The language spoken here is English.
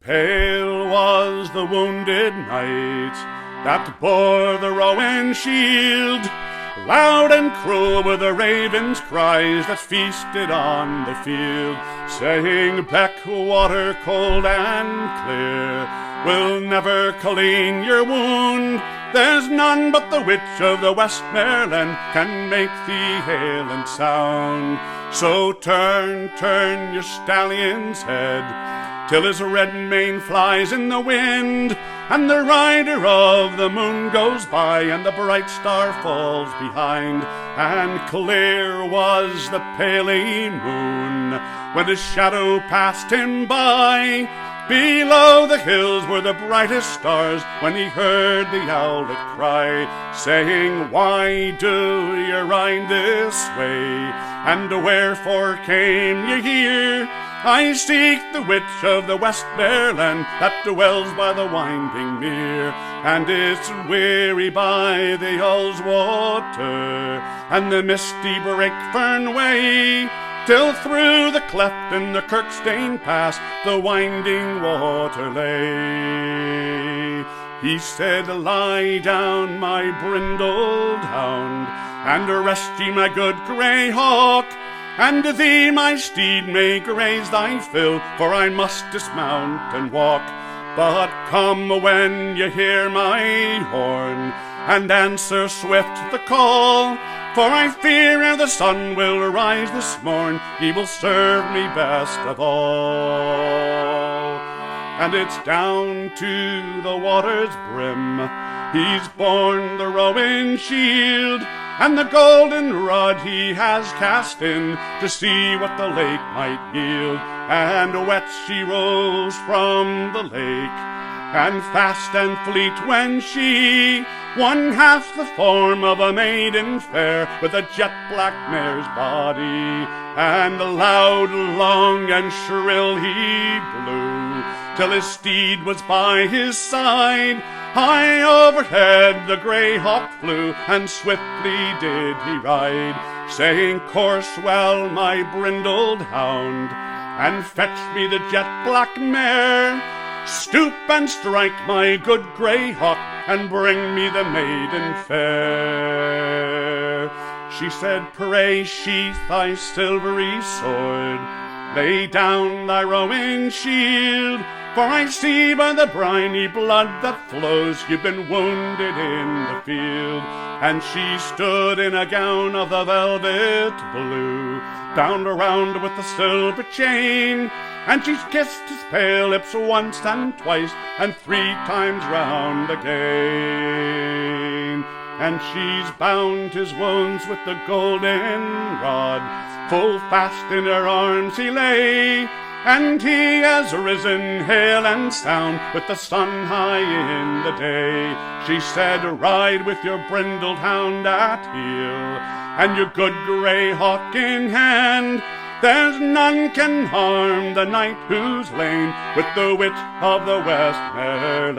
Pale was the wounded knight that bore the rowan shield. Loud and cruel were the ravens' cries that feasted on the field, saying, "Beck, water cold and clear, will never clean your wound. There's none but the witch of the Westmoreland can make thee hale and sound. So turn, turn your stallion's head, till his red mane flies in the wind, and the rider of the moon goes by, and the bright star falls behind. And clear was the paling moon when his shadow passed him by. Below the hills were the brightest stars when he heard the owlet cry, saying, "Why do ye ride this way, and wherefore came ye here? I seek the witch of the Westmoreland that dwells by the winding mere, and is weary by the Ull's water and the misty Breakfern way, till through the cleft in the Kirkstane Pass the winding water lay." He said, "Lie down, my brindled hound, and rest ye, my good grey hawk, and thee, my steed, may graze thy fill, for I must dismount and walk. But come when you hear my horn, and answer swift the call, for I fear ere the sun will rise this morn, ye will serve me best of all." And it's down to the water's brim he's borne the rowan shield, and the golden rod he has cast in to see what the lake might yield. And wet she rose from the lake, and fast and fleet when she, one half the form of a maiden fair, with a jet-black mare's body. And loud, long, and shrill he blew, till his steed was by his side. High overhead the grey hawk flew, and swiftly did he ride, saying, "Course well, my brindled hound, and fetch me the jet-black mare. Stoop and strike, my good grey hawk, and bring me the maiden fair." She said, "Pray sheath thy silvery sword, lay down thy rowan shield, for I see by the briny blood that flows you've been wounded in the field." And she stood in a gown of the velvet blue, bound around with the silver chain, and she kissed his pale lips once and twice, and 3 times round again. And she's bound his wounds with the golden rod, full fast in her arms he lay, and he has risen hale and sound with the sun high in the day. She said, "Ride with your brindled hound at heel, and your good grey hawk in hand. There's none can harm the knight who's lain with the witch of the Westmoreland."